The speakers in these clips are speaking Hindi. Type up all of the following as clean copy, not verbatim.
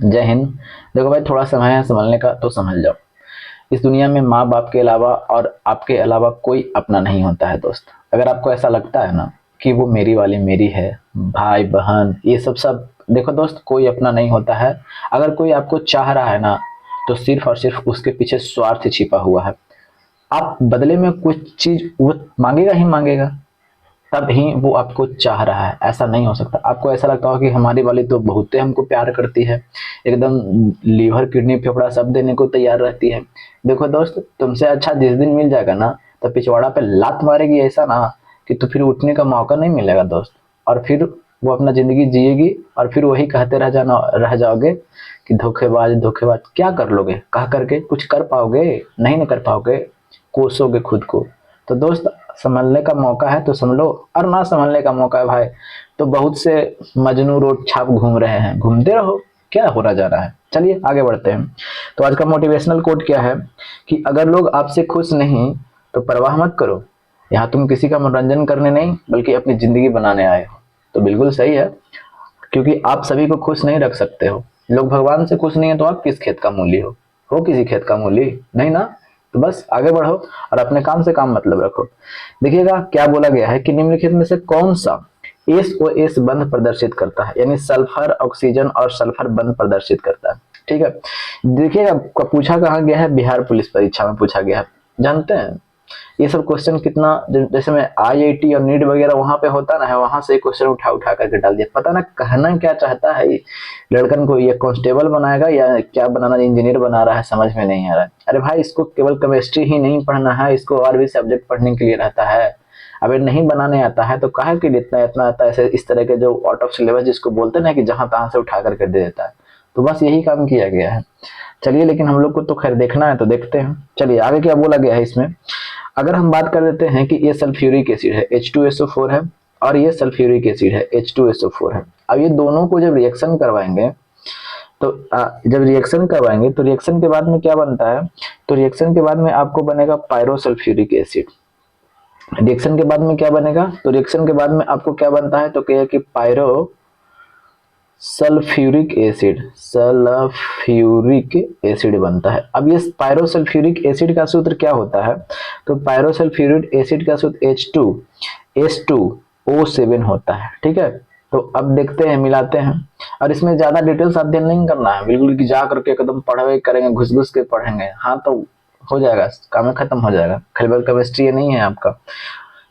जय हिंद। देखो भाई, थोड़ा समय है संभलने का तो संभल जाओ। इस दुनिया में माँ बाप के अलावा और आपके अलावा कोई अपना नहीं होता है दोस्त। अगर आपको ऐसा लगता है ना कि वो मेरी वाली मेरी है, भाई बहन ये सब सब, देखो दोस्त, कोई अपना नहीं होता है। अगर कोई आपको चाह रहा है ना, तो सिर्फ और सिर्फ उसके पीछे स्वार्थ छिपा हुआ है। आप बदले में कुछ चीज वो मांगेगा ही मांगेगा, तब ही वो आपको चाह रहा है। ऐसा नहीं हो सकता। आपको ऐसा लगता हो कि हमारी वाली तो बहुते हमको प्यार करती है, एकदम लीवर किडनी फेफड़ा सब देने को तैयार रहती है। देखो दोस्त, तुमसे अच्छा जिस दिन मिल जाएगा ना, तो पिछवाड़ा पे लात मारेगी ऐसा ना कि तो फिर उठने का मौका नहीं मिलेगा दोस्त। और फिर वो अपना जिंदगी जिएगी और फिर वही कहते रह जाओगे कि धोखेबाज धोखेबाज। क्या कर लोगे? कह करके कुछ कर पाओगे? नहीं ना कर पाओगे, कोसोगे खुद को। तो दोस्त, संभलने का मौका है तो संभलो, और ना संभलने का मौका है भाई तो बहुत से मजनू रोड छाप घूम रहे हैं, घूमते रहो, क्या हो रहा जा रहा है। चलिए आगे बढ़ते हैं। तो आज का मोटिवेशनल कोट क्या है कि अगर लोग आपसे खुश नहीं तो परवाह मत करो। यहाँ तुम किसी का मनोरंजन करने नहीं बल्कि अपनी जिंदगी बनाने आए हो। तो बिल्कुल सही है, क्योंकि आप सभी को खुश नहीं रख सकते हो। लोग भगवान से खुश नहीं है तो आप किस खेत का मूली हो किसी खेत का मूली नहीं ना। तो बस आगे बढ़ो और अपने काम से काम मतलब रखो। देखिएगा क्या बोला गया है कि निम्नलिखित में से कौन सा एसओएस बंध प्रदर्शित करता है, यानी सल्फर ऑक्सीजन और सल्फर बंध प्रदर्शित करता है। ठीक है, देखिएगा पूछा कहाँ गया है, बिहार पुलिस परीक्षा में पूछा गया है। जानते हैं ये सब क्वेश्चन कितना, जैसे में आईआईटी और नीट वगैरह वहां पे होता ना है, वहां से क्वेश्चन उठा उठा करके डाल दिया। पता ना कहना क्या चाहता है ये लड़कन को, ये कांस्टेबल बनाएगा या क्या बनाना, इंजीनियर बना रहा है, समझ में नहीं आ रहा है। अरे भाई, इसको केवल केमिस्ट्री ही नहीं पढ़ना है, इसको और भी सब्जेक्ट पढ़ने के लिए रहता है। अगर नहीं बनाने आता है तो काहे के लिए इतना इतना आता है, ऐसे इस तरह के जो आउट ऑफ सिलेबस जिसको बोलते हैं ना कि जहां तहां से उठा करके दे देता है। तो बस यही काम किया गया है। चलिए, लेकिन हम लोग को तो खैर देखना है तो देखते हैं। चलिए आगे क्या बोला गया है इसमें। अगर हम बात कर देते हैं कि ये सल्फ्यूरिक एसिड है H2SO4 है, और ये सल्फ्यूरिक एसिड है H2SO4 है। अब ये दोनों को जब रिएक्शन करवाएंगे तो जब रिएक्शन करवाएंगे तो रिएक्शन के बाद में क्या बनता है, तो रिएक्शन के बाद में आपको बनेगा पायरोसल्फ्यूरिक एसिड। रिएक्शन के बाद में क्या बनेगा, तो रिएक्शन के बाद में आपको क्या बनता है, तो कहिए कि pyrosulphuric acid, sulphuric acid बनता है। अब ये पायरोसल्फ्यूरिक एसिड का सूत्र क्या होता है, तो पायरोसल्फ्यूरिक एसिड का सूत्र H2S2O7 होता है। ठीक है, तो अब देखते हैं, मिलाते हैं। और इसमें ज्यादा डिटेल्स अध्ययन नहीं करना है, बिल्कुल कि जा करके एकदम पढ़ाई करेंगे, घुस घुस के पढ़ेंगे, हाँ तो हो जाएगा, काम खत्म हो जाएगा। खैबर केमिस्ट्री ये नहीं है आपका।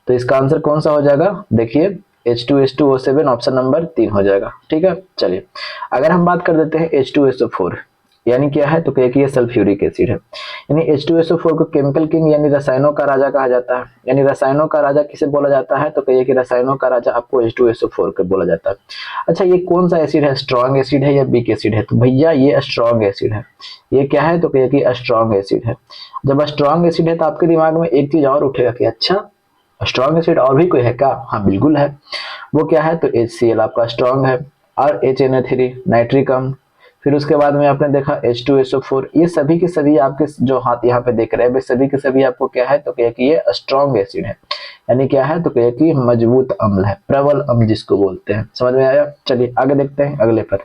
तो इसका आंसर कौन सा हो जाएगा, देखिए H2S2O7 ऑप्शन नंबर 3 हो जाएगा। ठीक है, चलिए अगर हम बात कर देते हैं H2SO4 यानी क्या है, तो कहिए कि ये सल्फ्यूरिक एसिड है। यानी H2SO4 को केमिकल किंग यानी रसायनों का राजा कहा जाता है। यानी रसायनों का राजा किसे बोला जाता है, तो कहिए कि रसायनों का राजा आपको H2SO4 को बोला जाता है। अच्छा, ये कौन सा एसिड है, स्ट्रॉन्ग एसिड है या वीक एसिड है, तो भैया ये स्ट्रॉन्ग एसिड है। ये क्या है, तो कहिए कि स्ट्रॉन्ग एसिड है। जब स्ट्रॉन्ग एसिड है तो आपके दिमाग में एक चीज और उठेगा कि अच्छा, स्ट्रॉन्ग एसिड और भी कोई है क्या? हाँ बिल्कुल है। वो क्या है, तो HCl आपका स्ट्रॉन्ग है, और HNO3 नाइट्रिक अम्ल। फिर उसके बाद में आपने देखा H2SO4। ये सभी के सभी आपके जो हाथ यहाँ पे देख रहे हैं, सभी के सभी आपको क्या है, तो क्या कि ये स्ट्रॉन्ग एसिड है। यानी क्या है, तो क्या कि मजबूत अम्ल है, प्रबल अम्ल जिसको बोलते हैं। समझ में आया? चलिए आगे देखते हैं अगले पर।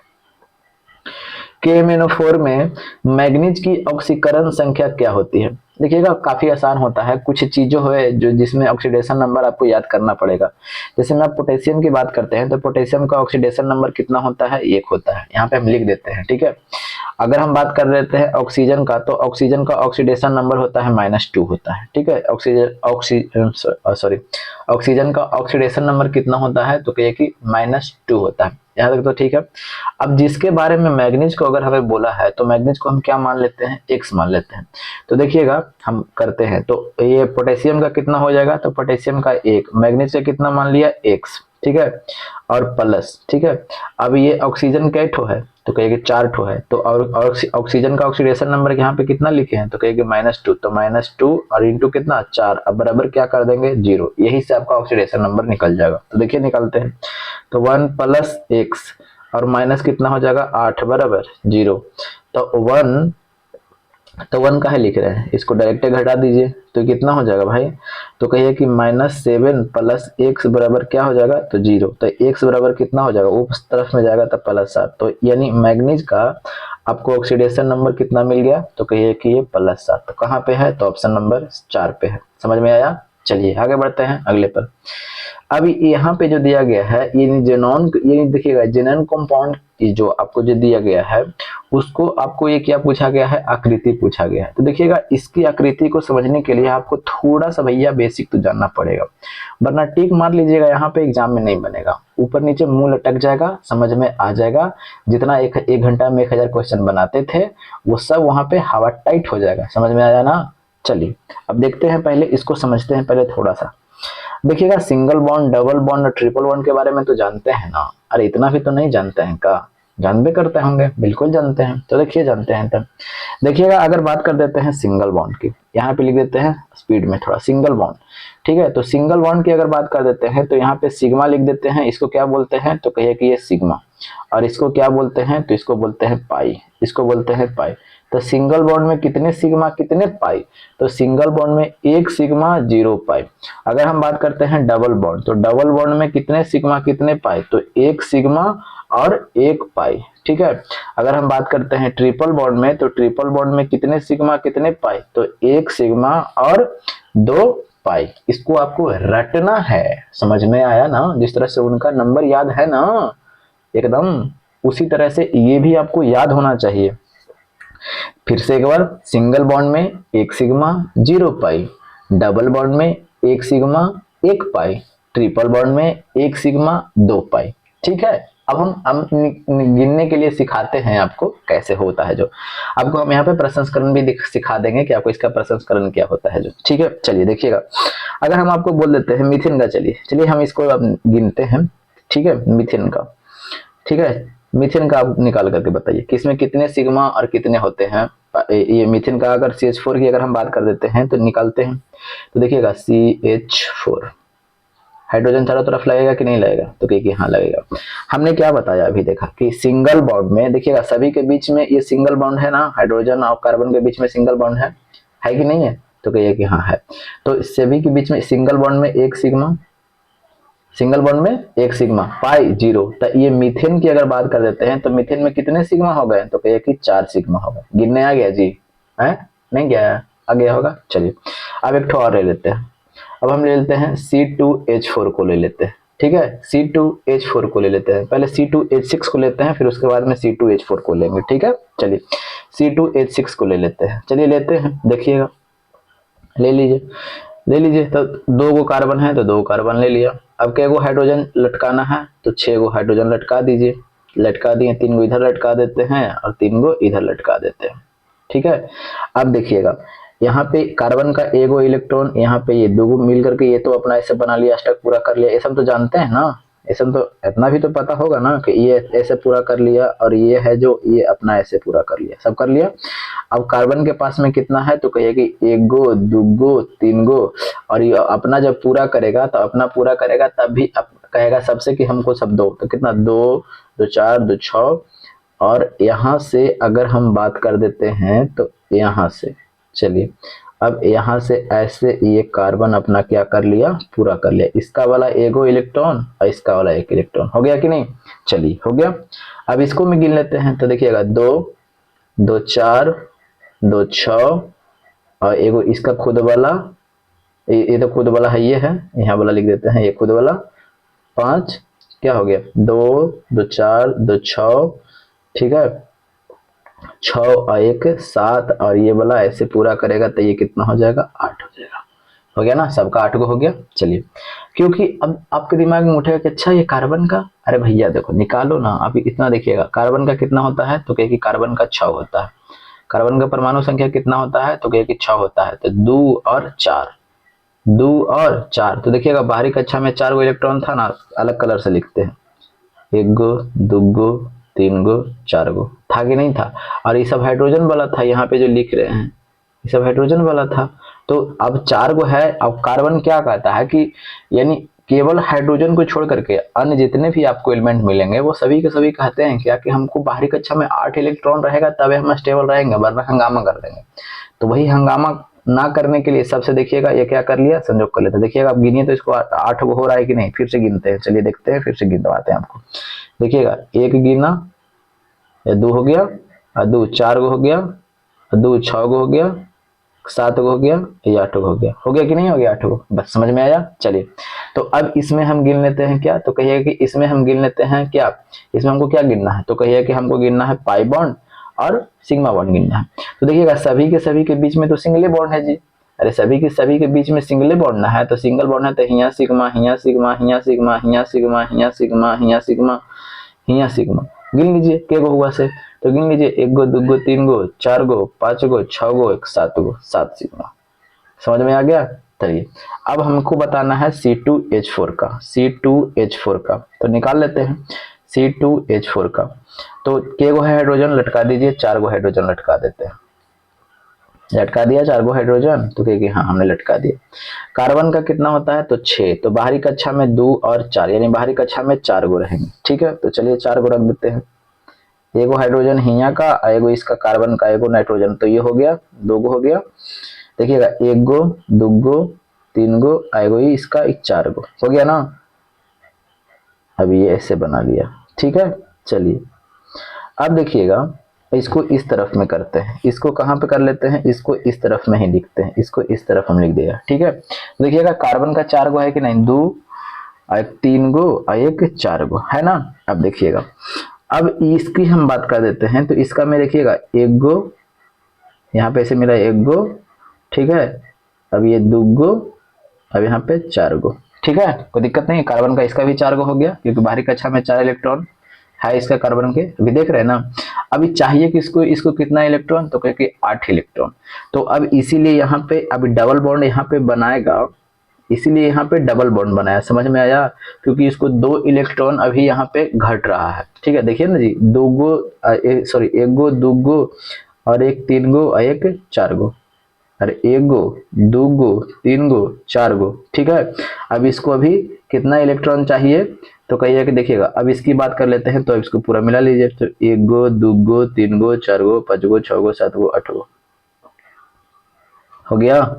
KMnO4 में मैग्नीज की ऑक्सीकरण संख्या क्या होती है? देखिएगा काफी आसान होता है, कुछ चीजों है जो जिसमें ऑक्सीडेशन नंबर आपको याद करना पड़ेगा। जैसे में पोटेशियम की बात करते हैं तो पोटेशियम का ऑक्सीडेशन नंबर कितना होता है, 1 होता है। यहाँ पे हम लिख देते हैं। ठीक है, अगर हम बात कर लेते हैं ऑक्सीजन का, तो ऑक्सीजन का ऑक्सीडेशन नंबर होता है -2 होता है। ठीक है, ऑक्सीजन का ऑक्सीडेशन नंबर कितना होता है, तो कहिए कि -2 होता है। यहाँ तक तो ठीक है। अब जिसके बारे में मैग्नीज को अगर हमें बोला है तो मैग्नीज को हम क्या मान लेते हैं, X मान लेते हैं। तो देखिएगा हम करते हैं, तो ये पोटेशियम का कितना हो जाएगा, तो पोटेशियम का 1, मैग्नीज का कितना मान लिया, X। ठीक है, और प्लस। ठीक है, अब ये ऑक्सीजन कै ठो है, तो कहेंगे 4 ठो है। तो और ऑक्सीजन का ऑक्सीडेशन नंबर यहाँ पे कितना लिखे हैं, तो कहेंगे -2, तो -2 और इंटू कितना 4, अब बराबर क्या कर देंगे 0। यही से आपका ऑक्सीडेशन नंबर निकल जाएगा। तो देखिए निकालते हैं, तो 1 + X और माइनस कितना हो जाएगा 8 बराबर 0। तो 1 काहे लिख रहे हैं, इसको डायरेक्ट घटा दीजिए तो कितना हो जाएगा भाई, तो कहिए कि -7 + x बराबर क्या हो जाएगा, तो 0। तो x बराबर कितना हो जाएगा, उस तरफ में जाएगा तो +7। तो यानी मैग्नीज का आपको ऑक्सीडेशन नंबर कितना मिल गया, तो कहिए कि ये +7। तो कहाँ पे है, तो ऑप्शन नंबर 4 पे है। समझ में आया। चलिए आगे बढ़ते हैं अगले पर। अब यहाँ पे जो दिया गया है ये जेनॉन, ये देखिएगा जेनन कंपाउंड जो आपको जो दिया गया है उसको आपको ये क्या पूछा गया है, आकृति पूछा गया है। तो देखिएगा इसकी आकृति को समझने के लिए आपको थोड़ा सा भैया बेसिक तो जानना पड़ेगा, वरना टिक मार लीजिएगा यहाँ पे एग्जाम में नहीं बनेगा, ऊपर नीचे मुंह लटक जाएगा, समझ में आ जाएगा। जितना एक घंटा में 1000 क्वेश्चन बनाते थे वो सब वहां पे हवा टाइट हो जाएगा। समझ में आया ना। चलिए अब देखते हैं, पहले इसको समझते हैं पहले थोड़ा सा। देखिएगा सिंगल बॉन्ड, डबल बॉन्ड और ट्रिपल बॉन्ड के बारे में तो जानते हैं ना। अरे इतना भी तो नहीं जानते हैं का, जानबे करते होंगे, बिल्कुल जानते हैं। तो देखिए जानते हैं तब देखिएगा, अगर बात कर देते हैं सिंगल बॉन्ड की, यहाँ पे लिख देते हैं स्पीड में थोड़ा, सिंगल बॉन्ड। ठीक है, तो सिंगल बॉन्ड की अगर बात कर देते हैं तो यहाँ पे सिग्मा लिख देते हैं। इसको क्या बोलते हैं, तो कहिए कि ये सिग्मा। और इसको क्या बोलते हैं, तो इसको बोलते हैं पाई, इसको बोलते हैं पाई। तो सिंगल बॉन्ड में कितने सिग्मा कितने पाई, तो सिंगल बॉन्ड में 1 सिग्मा 0 पाई। अगर हम बात करते हैं डबल बॉन्ड, तो डबल बॉन्ड में कितने सिग्मा कितने पाई, तो 1 सिग्मा और 1 पाई। ठीक है, अगर हम बात करते हैं ट्रिपल बॉन्ड में, तो ट्रिपल बॉन्ड में कितने सिग्मा कितने पाई, तो 1 सिग्मा और 2 पाई। इसको आपको रटना है, समझ में आया ना। जिस तरह से उनका नंबर याद है ना एकदम, उसी तरह से ये भी आपको याद होना चाहिए। फिर से एक बार, सिंगल बॉन्ड में 1 सिग्मा 0 पाई, डबल बॉन्ड में 1 सिग्मा 1 पाई, ट्रिपल बॉन्ड में 1 सिग्मा 2 पाई। ठीक है, अब हम गिनने के लिए सिखाते हैं आपको कैसे होता है। जो आपको हम यहाँ पे प्रसंस्करण भी सिखा देंगे कि आपको इसका प्रसंस्करण क्या होता है जो। ठीक है, चलिए देखिएगा, अगर हम आपको बोल देते हैं मीथेन का, चलिए हम इसको अब गिनते हैं। ठीक है, मीथेन का, ठीक है, मीथेन का आप निकाल करके बताइए कि इसमें कितने सिग्मा और कितने होते हैं। ये मीथेन का अगर CH4 की अगर हम बात कर देते हैं तो निकालते हैं, तो देखिएगा CH4, हाइड्रोजन चारों तरफ लगेगा कि नहीं लगेगा, तो कहिए कि हाँ लगेगा। हमने क्या बताया अभी, देखा कि सिंगल बॉन्ड में देखिएगा सभी के बीच में ये सिंगल बॉन्ड है ना, हाइड्रोजन और कार्बन के बीच में सिंगल बॉन्ड है कि नहीं है, तो कहिए कि हाँ है। तो सभी के बीच में सिंगल बॉन्ड में 1 सिग्मा, सिंगल बॉन्ड में 1 सिग्मा पाई 0। तो ये मीथेन की अगर बात कर देते हैं तो मीथेन में कितने सिग्मा हो गए, तो कहिए कि 4 सिग्मा हो गए। गिनने आ गया जी, है नहीं गया, आ गया होगा। चलिए अब एक ठो और ले लेते हैं। अब हम ले लेते हैं C2H4 को ले लेते हैं। ठीक है, C2H4 को ले लेते हैं, पहले C2H6 को लेते हैं, फिर उसके बाद में C2H4 को लेंगे। ठीक है, चलिए C2H6 को ले लेते हैं। चलिए लेते हैं, देखिएगा, ले लीजिए, ले लीजिए। तो 2 गो कार्बन है तो 2 कार्बन ले लिया। अब क्या गो हाइड्रोजन लटकाना है, तो 6 गो हाइड्रोजन लटका दीजिए। लटका दिए, 3 गो इधर लटका देते हैं और 3 गो इधर लटका देते हैं। ठीक है, अब देखिएगा यहाँ पे कार्बन का एगो इलेक्ट्रॉन, यहाँ पे ये 2 गो मिल करके ये तो अपना ऐसे बना लिया, अष्टक पूरा कर लिया। ये सब तो जानते हैं ना, ये सब तो इतना भी तो पता होगा ना कि ये ऐसे पूरा कर लिया और ये है जो ये अपना ऐसे पूरा कर लिया, सब कर लिया। अब कार्बन के पास में कितना है, तो कहिए कि 1 गो 2 गो 3 गो, और ये अपना जब पूरा करेगा तो अपना पूरा करेगा तब भी कहेगा सबसे कि हमको सब 2, तो कितना 2 2 4 2 6। और यहाँ से अगर हम बात कर देते हैं तो यहाँ से, चलिए अब यहाँ से ऐसे ये कार्बन अपना क्या कर लिया, पूरा कर लिया। इसका वाला एगो इलेक्ट्रॉन और इसका वाला 1 इलेक्ट्रॉन हो गया कि नहीं, चलिए हो गया। अब इसको भी गिन लेते हैं, तो देखिएगा 2 2 4 2 6 और एगो इसका खुद वाला, ये तो खुद वाला है, ये है, यहाँ वाला लिख देते हैं, ये खुद वाला 5, क्या हो गया 2 2 4 2 6। ठीक है, 6 और 1 7, और ये वाला ऐसे पूरा करेगा तो ये कितना हो जाएगा, 8 हो जाएगा। हो गया ना, सबका 8 गो हो गया। चलिए, क्योंकि अब आपके दिमाग में उठेगा कि अच्छा ये कार्बन का, अरे भैया देखो निकालो ना, अभी इतना देखिएगा कार्बन का कितना होता है, तो कहिए कि कार्बन का 6 होता है। कार्बन का परमाणु संख्या कितना होता है, तो कहिए कि 6 होता है। तो 2 और 4, 2 और 4, तो देखिएगा बाहरी कक्षा में 4 गो इलेक्ट्रॉन था ना, अलग कलर से लिखते हैं, 1 गो 2 गो 3 गो 4 गो, था कि नहीं था। और ये सब हाइड्रोजन वाला था, यहाँ पे जो लिख रहे हैं ये सब हाइड्रोजन वाला था। तो अब 4 गो है। अब कार्बन क्या कहता है कि यानी केवल हाइड्रोजन को छोड़ करके अन्य जितने भी आपको एलिमेंट मिलेंगे वो सभी के सभी कहते हैं क्या कि हमको बाहरी कक्षा में 8 इलेक्ट्रॉन रहेगा तभी हम स्टेबल रहेंगे, वरना हंगामा कर देंगे। तो वही हंगामा ना करने के लिए सबसे देखिएगा ये क्या कर लिया, संयोग कर लेते। देखिएगा आप गिनिए तो इसको 8 गो हो रहा है कि नहीं, फिर से गिनते हैं। चलिए देखते हैं, फिर से गिनवाते हैं आपको। देखिएगा 1 गिना, 2 हो गया, और 2 4 गो हो गया, और 2 6 गो हो गया, 7 गो हो गया, ये 8 गो हो गया कि नहीं हो गया 8 गो, बस समझ में आया। चलिए तो अब इसमें हम गिन लेते हैं क्या, तो कहिए कि इसमें हम गिन लेते हैं क्या, इसमें हमको क्या गिनना है, तो कहिए कि हमको गिनना है पाई बॉन्ड और सिग्मा बॉन्ड गिनना है। तो देखिएगा सभी के बीच में तो सिंगल बॉन्ड है जी, अरे सभी के बीच में सिंगल बॉन्ड ना है, तो सिंगल बॉन्ड है तो हिया सिग्मा हिया सिग्मा हिया सिग्मा हिया सिग्मा हिया सिग्मा हिया सिग्मा हिया सिग्मा, गिन लीजिए के गो हुआ से, तो गिन लीजिए 1 गो 2 गो 3 गो 4 गो 5 गो 6 गो 7 गो, 7 सिग्मा। समझ में आ गया। चलिए अब हमको बताना है C2H4 का, C2H4 का तो निकाल लेते हैं C2H4 का। तो के गो हाइड्रोजन लटका दीजिए, 4 गो हाइड्रोजन लटका देते हैं, लटका दिया 4 गो हाइड्रोजन, तो कहेंगे हाँ हमने लटका दिया। कार्बन का कितना होता है, तो 6, तो बाहरी कक्षा में 2 और 4, यानी बाहरी कक्षा में 4 गो रहेंगे। ठीक है, तो चलिए 4 गो रख देते हैं, एगो हाइड्रोजन हिया का, एगो इसका कार्बन का, एगो नाइट्रोजन, तो ये हो गया 2 गो हो गया। देखिएगा 1 गो 2 गो 3 गो, एगो ही इसका 4 गो हो गया ना। अभी ये ऐसे बना लिया, ठीक है। चलिए अब देखिएगा इसको इस तरफ में करते हैं, इसको कहाँ पे कर लेते हैं, इसको इस तरफ में ही लिखते हैं, इसको इस तरफ हम लिख दिया। ठीक है, देखिएगा कार्बन का 4 गो है कि नहीं, 2 एक 3 गो और एक 4 गो है ना। अब देखिएगा अब इसकी हम बात कर देते हैं, तो इसका में देखिएगा 1 गो यहाँ पे ऐसे मिला 1 गो, ठीक है। अब ये 2 गो, अब यहाँ पे 4 गो, ठीक है, कोई दिक्कत नहीं है। कार्बन का इसका भी 4 गो हो गया, क्योंकि बाहरी कक्षा में 4 इलेक्ट्रॉन है इसका कार्बन के, अभी देख रहे हैं ना। अभी चाहिए कि इसको कितना इलेक्ट्रॉन, तो कहे 8 इलेक्ट्रॉन। तो अब इसीलिए यहाँ पे अभी डबल बॉन्ड यहाँ पे बनाएगा, इसीलिए यहाँ पे डबल बॉन्ड बनाया, समझ में आया, क्योंकि इसको 2 इलेक्ट्रॉन अभी यहाँ पे घट रहा है। ठीक है, देखिए ना जी, 2 गो सॉरी 1 गो 2 गो और एक 3 गो और एक 4 गो, अरे 1 गो 2 गो 3 गो 4 गो, ठीक है। अब इसको अभी कितना इलेक्ट्रॉन चाहिए, तो कहिए कि देखिएगा अब इसकी बात कर लेते हैं, तो अब इसको पूरा मिला लीजिए, तो 1 गो 2 गो 3 गो 4 गो 5 गो 6 गो 7 गो 8 गो हो गया।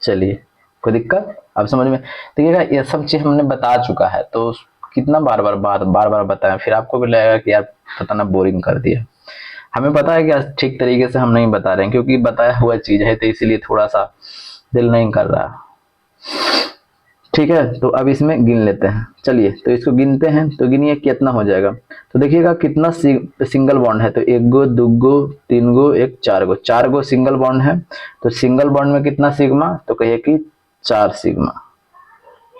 चलिए कोई दिक्कत, अब समझ में। देखिएगा ये सब चीज हमने बता चुका है, तो कितना बार बार बताएं, फिर आपको भी लगेगा कि यार पता ना बोरिंग कर दिया। हमें पता है कि ठीक तरीके से हम नहीं बता रहे हैं, क्योंकि बताया हुआ चीज है, तो इसीलिए थोड़ा सा दिल नहीं कर रहा। ठीक है, तो अब इसमें गिन लेते हैं। चलिए तो इसको गिनते हैं, तो गिनिए कितना हो जाएगा। तो देखिएगा कितना सिंगल बॉन्ड है, तो 1 गो 2 गो 3 गो एक 4 गो, 4 गो सिंगल बॉन्ड है। तो सिंगल बॉन्ड में कितना सिग्मा, तो कहिए कि 4 सिग्मा।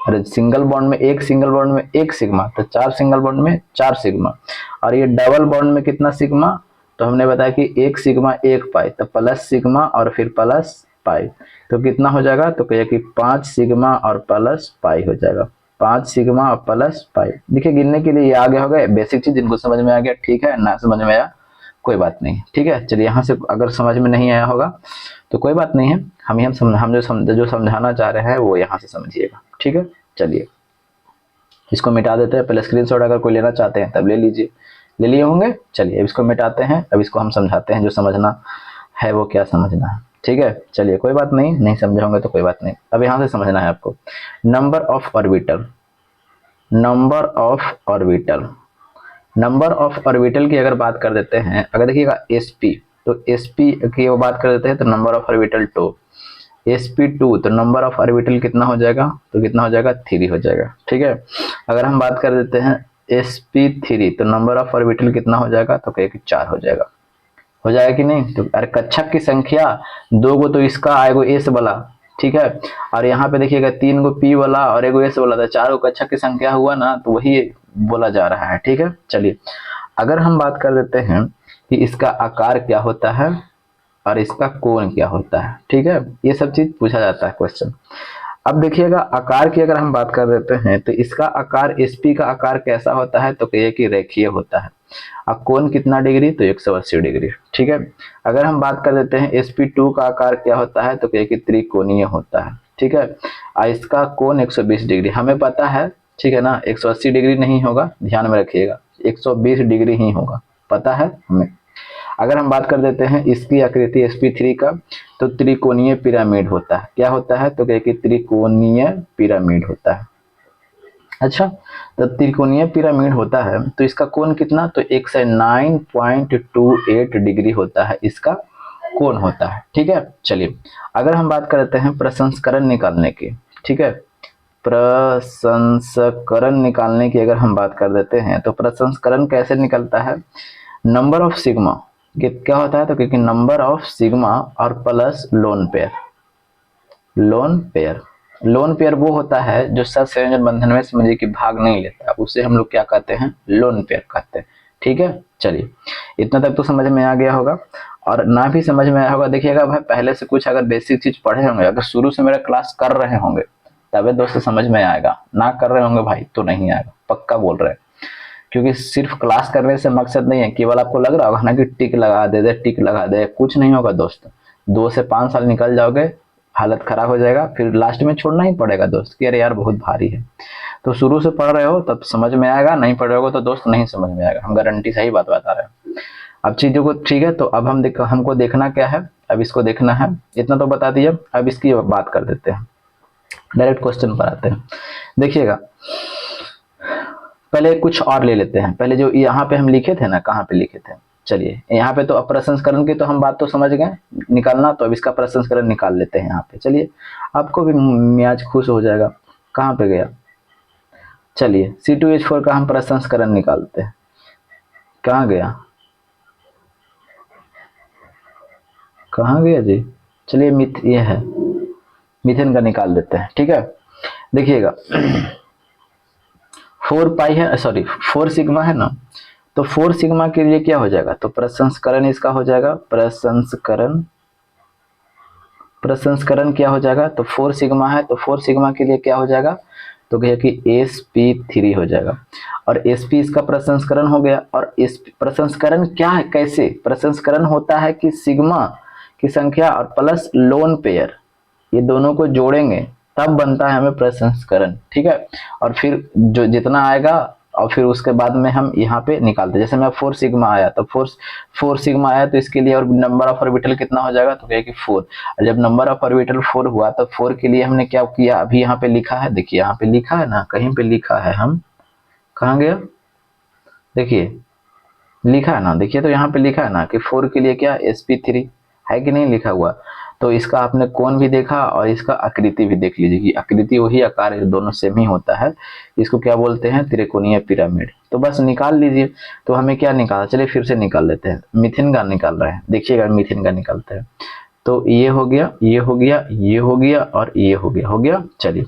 अरे सिंगल बॉन्ड में एक सिंगल बॉन्ड में 1 सिग्मा, तो 4 सिंगल बॉन्ड में 4 सिग्मा। और ये डबल बॉन्ड में कितना सिग्मा, तो हमने बताया कि 1 सिग्मा 1 पाई, तो प्लस सिग्मा और फिर प्लस पाई, तो कितना हो जाएगा, तो कहिए कि 5 सिग्मा और प्लस पाई हो जाएगा, 5 सिग्मा और प्लस पाई। देखिए गिनने के लिए ये आ गया होगा, बेसिक चीज जिनको समझ में आ गया ठीक है, ना समझ में आया कोई बात नहीं। ठीक है, चलिए यहाँ से अगर समझ में नहीं आया होगा तो कोई बात नहीं है, हम जो समझाना चाह रहे हैं वो यहाँ से समझिएगा। ठीक है, चलिए इसको मिटा देते हैं, पहले स्क्रीनशॉट अगर कोई लेना चाहते हैं तब ले लीजिए, ले लिए होंगे। चलिए अब इसको मिटाते हैं, अब इसको हम समझाते हैं, जो समझना है वो क्या समझना है। ठीक है, चलिए कोई बात नहीं, नहीं समझे होंगे तो कोई बात नहीं। अब यहाँ से समझना है आपको, number of orbital, number of orbital, number of orbital की अगर बात कर देते हैं, अगर देखिएगा sp, तो sp की वो बात कर देते हैं, तो नंबर ऑफ ऑर्बिटल 2, sp2, तो नंबर ऑफ ऑर्बिटल कितना हो जाएगा, तो कितना हो जाएगा 3 हो जाएगा। ठीक है, अगर हम बात कर देते हैं sp3, तो नंबर ऑफ ऑर्बिटल कितना हो जाएगा, तो कहिए कि 4 हो जाएगा। हो जाएगा कि नहीं, तो अरे कक्षक की संख्या 2 गो, तो इसका आएगा एस वाला, ठीक है। और यहाँ पे देखिएगा 3 गो पी वाला और एगो एस वाला, तो 4 गो कक्षक की संख्या हुआ ना, तो वही बोला जा रहा है। ठीक है, चलिए अगर हम बात कर देते हैं कि इसका आकार क्या होता है और इसका कोण क्या होता है, ठीक है, ये सब चीज पूछा जाता है क्वेश्चन। अब देखिएगा आकार की अगर हम बात कर देते हैं, तो इसका आकार sp का आकार कैसा होता है, तो कहिए कि रेखीय होता है। अब कोण कितना डिग्री, तो 180 डिग्री। ठीक है, अगर हम बात कर देते हैं sp2 का आकार क्या होता है, तो कहिए कि त्रिकोणीय होता है। ठीक है, और इसका कोण 120 डिग्री हमें पता है, ठीक है ना, 180 डिग्री नहीं होगा, ध्यान में रखिएगा 120 डिग्री ही होगा, पता है हमें। अगर हम बात कर देते हैं इसकी आकृति sp3 का, तो त्रिकोणीय पिरामिड होता है। क्या होता है, तो कहिए कि त्रिकोणीय पिरामिड होता है। अच्छा, तो त्रिकोणीय पिरामिड होता है तो इसका कोण कितना, तो 109.28 डिग्री होता है इसका कोण होता है। ठीक है, चलिए अगर हम बात करते हैं प्रसंस्करण निकालने की, ठीक है, प्रसंस्करण निकालने की अगर हम बात कर देते हैं तो प्रसंस्करण कैसे निकलता है, नंबर ऑफ सिग्मा, ये क्या होता है, तो क्योंकि नंबर ऑफ सिग्मा और plus lone pair. Lone pair, lone pair वो होता है जो सहसंयोजन बंधन में समझिए कि भाग नहीं लेता, उसे हम लोग क्या कहते हैं, लोन पेयर कहते हैं। ठीक है, चलिए इतना तक तो समझ में आ गया होगा। और ना भी समझ में आया होगा, देखिएगा भाई पहले से कुछ अगर बेसिक चीज पढ़े होंगे, अगर शुरू से मेरा क्लास कर रहे होंगे तबे दोस्तों समझ में आएगा, ना कर रहे होंगे भाई तो नहीं आएगा, पक्का बोल रहे हैं। क्योंकि सिर्फ क्लास करने से मकसद नहीं है, केवल आपको लग रहा होगा ना कि टिक लगा दे टिक लगा दे, कुछ नहीं होगा दोस्त। 2 से 5 साल निकल जाओगे, हालत खराब हो जाएगा, फिर लास्ट में छोड़ना ही पड़ेगा दोस्त कि अरे यार बहुत भारी है। तो शुरू से पढ़ रहे हो तब समझ में आएगा, नहीं पढ़ रहे हो तो दोस्त नहीं समझ में आएगा, हम गारंटी सही बात बता रहे हैं। अब चीजों को ठीक है, तो अब हमको देखना क्या है, अब इसको देखना है, इतना तो बता दिया, अब इसकी बात कर देते हैं, डायरेक्ट क्वेश्चन पर आते हैं। देखिएगा पहले कुछ और ले लेते हैं, पहले जो यहाँ पे हम लिखे थे ना, कहाँ पे लिखे थे, चलिए यहाँ पे तो अप्रसंस्करण की तो हम बात तो समझ गए निकालना, तो अब इसका प्रसंस्करण निकाल लेते हैं यहाँ पे। चलिए आपको भी मियाज खुश हो जाएगा। कहाँ पे गया, चलिए C2H4 का हम प्रसंस्करण निकालते हैं, कहाँ गया, कहाँ गया जी, चलिए ये है मीथेन का निकाल देते हैं। ठीक है, देखिएगा 4 पाई है, सॉरी 4 सिग्मा है ना, तो 4 सिग्मा के लिए क्या हो जाएगा, तो प्रसंस्करण इसका हो जाएगा, प्रसंस्करण क्या हो जाएगा, तो 4 सिग्मा है, तो 4 सिग्मा के लिए क्या हो जाएगा, तो कहिए कि sp3 हो जाएगा। और sp इसका प्रसंस्करण हो गया। और इस प्रसंस्करण क्या है, कैसे प्रसंस्करण होता है कि सिग्मा की संख्या और प्लस लोन पेयर ये दोनों को जोड़ेंगे तब बनता है हमें प्रसंस्करण। ठीक है, और फिर जो जितना आएगा और फिर उसके बाद में हम यहाँ पे निकालते, जैसे मैं 4 सिग्मा आया तो 4 सिग्मा आया, तो इसके लिए और नंबर ऑफ ऑर्बिटल कितना हो जाएगा, तो कहे कि 4। और जब नंबर ऑफ ऑर्बिटल 4 हुआ तो 4 के लिए हमने क्या किया, अभी यहाँ पे लिखा है, देखिए यहाँ पे लिखा है ना, कहीं पे लिखा है, हम कहाँ गया, देखिए लिखा है ना, देखिए तो यहाँ पे लिखा है ना कि 4 के लिए क्या sp3 है कि नहीं लिखा हुआ। तो इसका आपने कोण भी देखा और इसका आकृति भी देख लीजिए कि आकृति वही, आकार दोनों सेम ही होता है। इसको क्या बोलते हैं, त्रिकोणीय पिरामिड। तो बस निकाल लीजिए। तो हमें क्या निकाला, चलिए फिर से निकाल लेते हैं, मीथेन का निकाल रहे हैं, देखिएगा मीथेन का निकालते हैं। तो ये हो गया, ये हो गया, ये हो गया और ये हो गया, हो गया। चलिए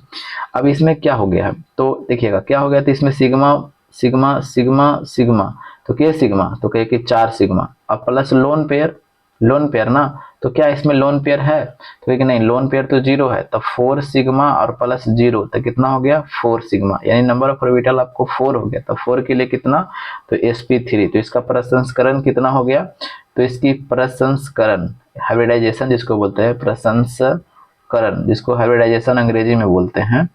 अब इसमें क्या हो गया है, तो देखिएगा क्या हो गया, तो इसमें सिग्मा सिग्मा सिग्मा सिग्मा, तो क्या सिग्मा, तो कहे कि 4 सिग्मा और plus lone pair, lone pair ना, तो क्या इसमें लोन पेयर है, तो कहे कि नहीं लोन पेयर तो 0 है, तो 4 सिग्मा और प्लस 0 तो कितना हो गया 4 सिग्मा, यानी नंबर ऑफ ऑर्बिटल आपको 4 हो गया। तो 4 के लिए कितना, तो sp3, तो इसका प्रसंस्करण कितना हो गया, तो इसकी प्रसंस्करण हाइब्रिडाइजेशन जिसको बोलते हैं, प्रसंस्करण जिसको हाइब्रिडाइजेशन अंग्रेजी में बोलते हैं,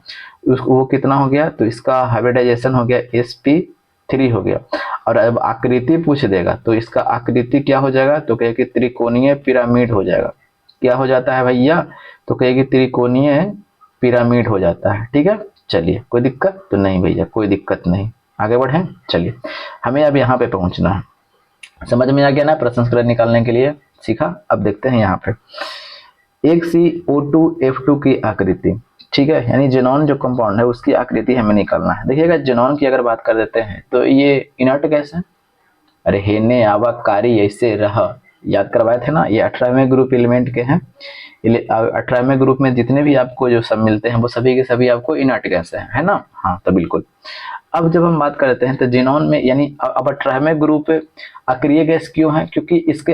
उसको वो कितना हो गया, तो इसका हाइब्रिडाइजेशन हो गया sp3 हो गया। और अब आकृति पूछ देगा तो इसका आकृति क्या हो जाएगा, तो कहे कि त्रिकोणीय पिरामिड हो जाएगा। क्या हो जाता है भैया, तो कहे कि त्रिकोणीय पिरामिड हो जाता है। ठीक है, चलिए कोई दिक्कत तो नहीं भैया, कोई दिक्कत नहीं, आगे बढ़े। चलिए हमें अब यहाँ पे पहुंचना है, समझ में आ गया ना, प्रसंस्करण निकालने के लिए सीखा। अब देखते हैं यहाँ पे एक CO2F2 की आकृति, ठीक है, यानी जेनॉन जो कंपाउंड है उसकी आकृति हमें निकालना है। देखिएगा जेनॉन की अगर बात कर देते हैं तो ये इनर्ट गैस है, अरे हेने आवा कारी ऐसे रह, याद करवाए थे ना, ये 18वें ग्रुप एलिमेंट के हैं। 18वें ग्रुप में जितने भी आपको जो सब मिलते हैं वो सभी के सभी आपको इनर्ट गैस है ना, हाँ तो बिल्कुल। अब जब हम बात करते हैं तो जेनॉन में, यानी अब 18वें ग्रुप अक्रिय गैस क्यों है, क्योंकि इसके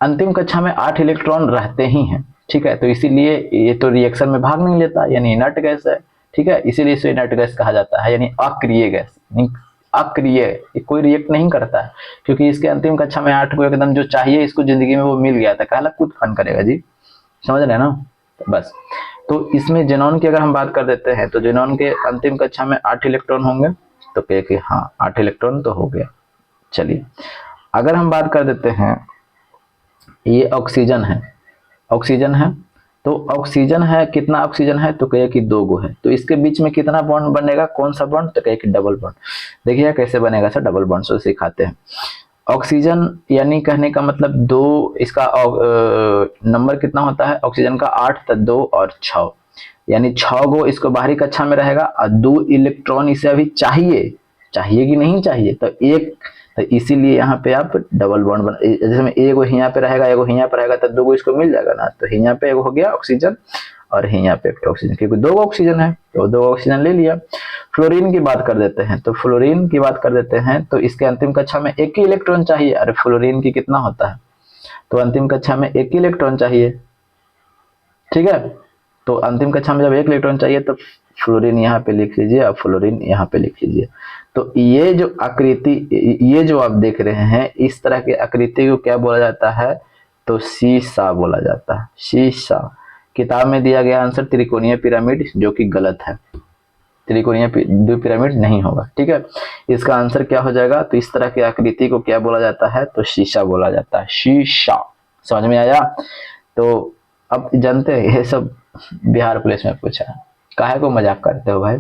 अंतिम कक्षा में 8 इलेक्ट्रॉन रहते ही हैं। ठीक है, तो इसीलिए ये तो रिएक्शन में भाग नहीं लेता, यानी इनर्ट गैस है। ठीक है, इसीलिए इसे इनर्ट गैस कहा जाता है, यानी अक्रिय गैस, अक्रिय, कोई रिएक्ट नहीं करता है, क्योंकि इसके अंतिम कक्षा में 8 को एकदम जो चाहिए इसको जिंदगी में वो मिल गया था, कहला खुद फन करेगा जी, समझ रहे हैं ना, बस। तो इसमें जेनॉन की अगर हम बात कर देते हैं तो जेनॉन के अंतिम कक्षा में 8 इलेक्ट्रॉन होंगे, तो कहे कि हाँ 8 इलेक्ट्रॉन तो हो गया। चलिए अगर हम बात कर देते हैं, ये ऑक्सीजन है, ऑक्सीजन है, तो ऑक्सीजन है, कितना ऑक्सीजन है, तो कहिए कि 2 गो है, तो इसके बीच में कितना बॉन्ड बनेगा, कौन सा बॉन्ड, तो कहिए कि डबल बॉन्ड। देखिए कैसे बनेगा सर डबल बॉन्ड, से सिखाते हैं। ऑक्सीजन यानी कहने का मतलब 2, इसका नंबर कितना होता है ऑक्सीजन का, 8, तो 2 और 6, यानी 6 गो इसको बाहरी कक्षा में रहेगा, और 2 इलेक्ट्रॉन इसे अभी चाहिए, चाहिए कि नहीं चाहिए, तो एक, तो इसीलिए यहाँ पे आप डबल बॉन्ड बन, जैसे में एगो यहाँ पे रहेगा, एगो यहाँ पे रहेगा, तो 2 गो इसको मिल जाएगा ना, तो यहाँ पे एगो हो गया ऑक्सीजन, और यहाँ पे एक ऑक्सीजन, क्योंकि 2 ऑक्सीजन है तो 2 ऑक्सीजन ले लिया। फ्लोरीन की बात कर देते हैं, तो फ्लोरीन की बात कर देते हैं, तो इसके अंतिम कक्षा में एक ही इलेक्ट्रॉन चाहिए, अरे फ्लोरीन की कितना होता है, तो अंतिम कक्षा में एक ही इलेक्ट्रॉन चाहिए, ठीक है। तो अंतिम कक्षा में जब एक इलेक्ट्रॉन चाहिए तो फ्लोरीन यहाँ पे लिख लीजिए और फ्लोरीन यहाँ पे लिख लीजिए। तो ये जो आकृति, ये जो आप देख रहे हैं, इस तरह की आकृति को क्या बोला जाता है, तो शीशा बोला जाता है, शीशा। किताब में दिया गया आंसर त्रिकोणीय पिरामिड, जो कि गलत है, त्रिकोणीय पिरामिड नहीं होगा, ठीक है। इसका आंसर क्या हो जाएगा, तो इस तरह की आकृति को क्या बोला जाता है, तो शीशा बोला जाता है, शीशा। समझ में आया। तो अब जानते हैं ये सब बिहार पुलिस में पूछा है, काहे को मजाक करते हो भाई,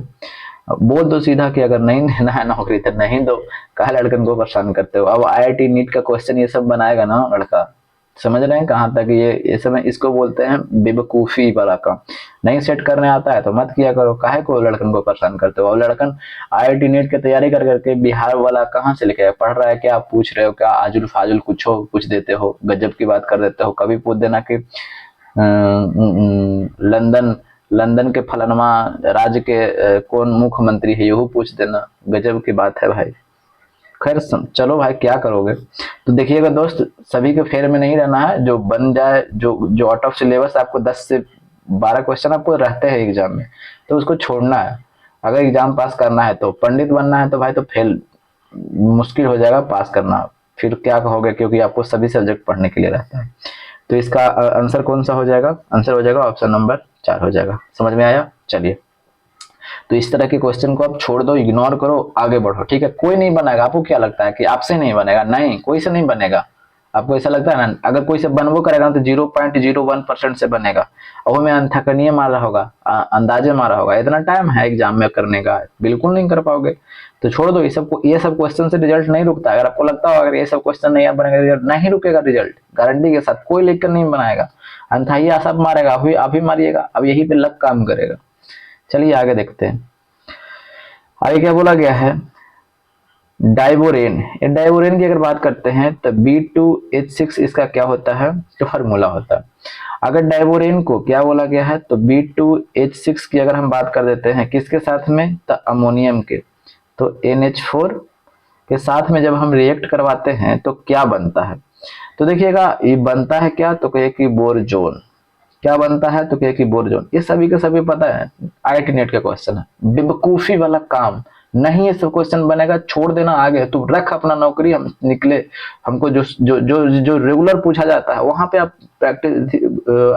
बोल दो सीधा कि अगर नहीं देना है नौकरी तो नहीं दो, काहे लड़कन को परेशान करते हो। अब IIT नीट का क्वेश्चन ये सब बनाएगा ना लड़का, समझ रहे हैं कहाँ तक, ये समय इसको बोलते हैं बेवकूफी वाला काम। नहीं सेट करने आता है तो मत किया करो, काहे को लड़कन को परेशान करते हो। और लड़कन IIT नीट की तैयारी कर करके बिहार वाला कहाँ से लेके पढ़ रहा है, क्या आप पूछ रहे हो, क्या आजुल फाजुल कुछ हो कुछ देते हो, गजब की बात कर देते हो। कभी पूछ देना कि लंदन लंदन के फलनवा राज्य के कौन मुख्यमंत्री है, यही पूछ देना, गजब की बात है भाई। खैर चलो भाई क्या करोगे। तो देखिएगा दोस्त, सभी के फेर में नहीं रहना है, जो बन जाए, जो आउट ऑफ सिलेबस आपको 10 से 12 क्वेश्चन आपको रहते हैं एग्जाम में, तो उसको छोड़ना है। अगर एग्जाम पास करना है तो पंडित बनना है तो भाई तो फेल मुश्किल हो जाएगा पास करना, फिर क्या कहोगे, क्योंकि आपको सभी सब्जेक्ट पढ़ने के लिए रहता है। तो इसका आंसर कौन सा हो जाएगा, आंसर हो जाएगा ऑप्शन नंबर 4 हो जाएगा। समझ में आया। चलिए, तो इस तरह के क्वेश्चन को आप छोड़ दो, इग्नोर करो, आगे बढ़ो, ठीक है। कोई नहीं बनेगा, आपको क्या लगता है कि आपसे नहीं बनेगा, नहीं कोई से नहीं बनेगा। आपको ऐसा लगता है ना, अगर कोई से बनबो करेगा तो 0.01% से बनेगा, और वो में अंथकनीय मारा होगा, अंदाजे मारा होगा, इतना टाइम है एग्जाम में करने का, बिल्कुल नहीं कर पाओगे। तो छोड़ दो ये सब क्वेश्चन से रिजल्ट नहीं रुकता। अगर आपको लगता हो अगर ये सब क्वेश्चन नहीं बनेगा, रिजल्ट नहीं रुकेगा, रिजल्ट गारंटी के साथ कोई लिखकर नहीं बनाएगा, अंथाई सब मारेगा, अभी मारिएगा, अब यही पे लक काम करेगा। चलिए आगे देखते हैं, आगे क्या बोला गया है, डाइबोरेन। डाइबोरेन की अगर बात करते हैं तो B2H6 इसका क्या होता है, तो फार्मूला होता है। अगर डाइबोरेन को क्या बोला गया है, तो B2H6 की अगर हम बात कर देते हैं किसके साथ में, तो अमोनियम के, तो NH4 के साथ में जब हम रिएक्ट करवाते हैं तो क्या बनता है, तो देखिएगा ये बनता है क्या, तो कहिए कि बोरजोन। क्या बनता है, तो कहिए कि बोरजोन। ये सभी के सभी पता है, IIT नेट का क्वेश्चन है, बेवकूफी वाला काम नहीं, ये सब क्वेश्चन बनेगा, छोड़ देना आगे, तू रख अपना नौकरी, हम निकले। हमको जो जो जो जो रेगुलर पूछा जाता है वहां पे आप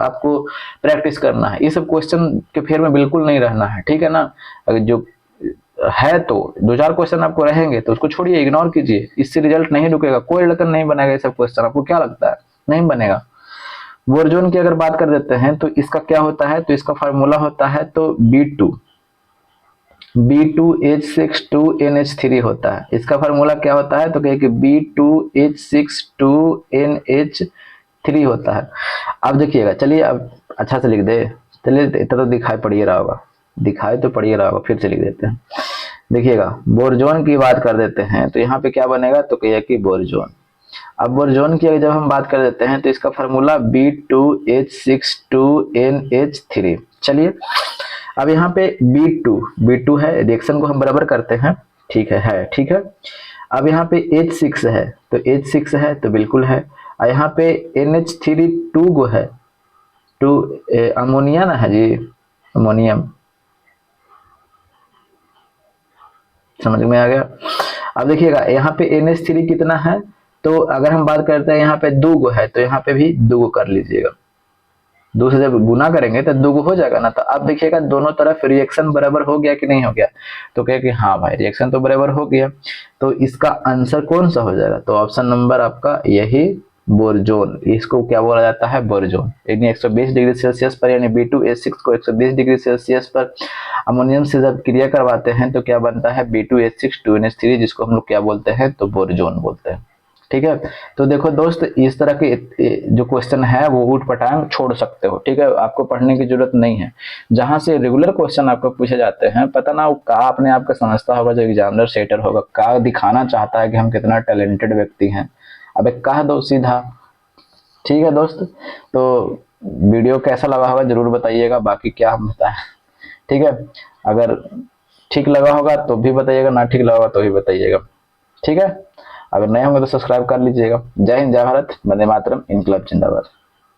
आपको प्रैक्टिस करना है, ये सब क्वेश्चन के फेर में बिल्कुल नहीं रहना है, ठीक है ना। अगर जो है तो 2-4 क्वेश्चन आपको रहेंगे तो उसको छोड़िए, इग्नोर कीजिए, इससे रिजल्ट नहीं रुकेगा, कोई लड़का नहीं बनेगा ये सब क्वेश्चन, आपको क्या लगता है, नहीं बनेगा। बोरजोन की अगर बात कर देते हैं तो इसका क्या होता है, तो इसका फार्मूला होता है तो B2H62NH3 होता है। इसका फार्मूला क्या होता है, तो कहिए कि B2H62NH3 होता है। अब देखिएगा, चलिए अब अच्छा से लिख दे, चलिए इतना तो दिखाई पड़ ही रहा होगा, दिखाई तो पड़ ही रहा होगा, फिर से लिख देते हैं। देखिएगा बोरजोन की बात कर देते हैं तो यहाँ पे क्या बनेगा, तो कहिए कि बोरजोन। अब बोरजोन की जब हम बात कर देते हैं तो इसका फार्मूला B2H62NH3। चलिए अब यहाँ पे B2 है, रिएक्शन को हम बराबर करते हैं, ठीक है ठीक है। अब यहाँ पे H6 है, तो H6 है तो बिल्कुल है, और यहाँ पे NH3 2 गो है, 2 अमोनिया ना है जी, अमोनियम, समझ में आ गया। अब देखिएगा यहाँ पे NH3 कितना है, तो अगर हम बात करते हैं यहाँ पे 2 गो है, तो यहाँ पे भी 2 गो कर लीजिएगा, 2 से जब गुना करेंगे तो 2 गो हो जाएगा ना। तो अब देखिएगा दोनों तरफ रिएक्शन बराबर हो गया कि नहीं हो गया, तो कहे कि हाँ भाई रिएक्शन तो बराबर हो गया। तो इसका आंसर कौन सा हो जाएगा, तो ऑप्शन नंबर आपका यही बोरजोन, इसको क्या बोला जाता है, बोरजोन। यानी 120 डिग्री सेल्सियस पर यानी B2H6 को 120 डिग्री सेल्सियस पर अमोनियम से जब क्रिया करवाते हैं तो क्या बनता है, B2H6 2NH3, जिसको हम लोग क्या बोलते हैं, तो बोरजोन बोलते हैं। ठीक है, तो देखो दोस्त, इस तरह के जो क्वेश्चन है वो ऊट पटांग छोड़ सकते हो। ठीक है, आपको पढ़ने की जरूरत नहीं है। जहां से रेगुलर क्वेश्चन आपको पूछे जाते हैं, पता ना वो का अपने आप को समझता होगा, जो एग्जामिनर सेटर होगा, का दिखाना चाहता है कि हम कितना टैलेंटेड व्यक्ति हैं, अबे कह दो सीधा। ठीक है दोस्त, तो वीडियो कैसा लगा होगा जरूर बताइएगा, बाकी क्या हम बताएं। ठीक है, अगर ठीक लगा होगा तो भी बताइएगा, ना ठीक लगा होगा तो भी बताइएगा। ठीक है, अगर नए होंगे तो सब्सक्राइब कर लीजिएगा। जय हिंद, जय भारत, वंदे मातरम, इनकलाब जिंदाबाद।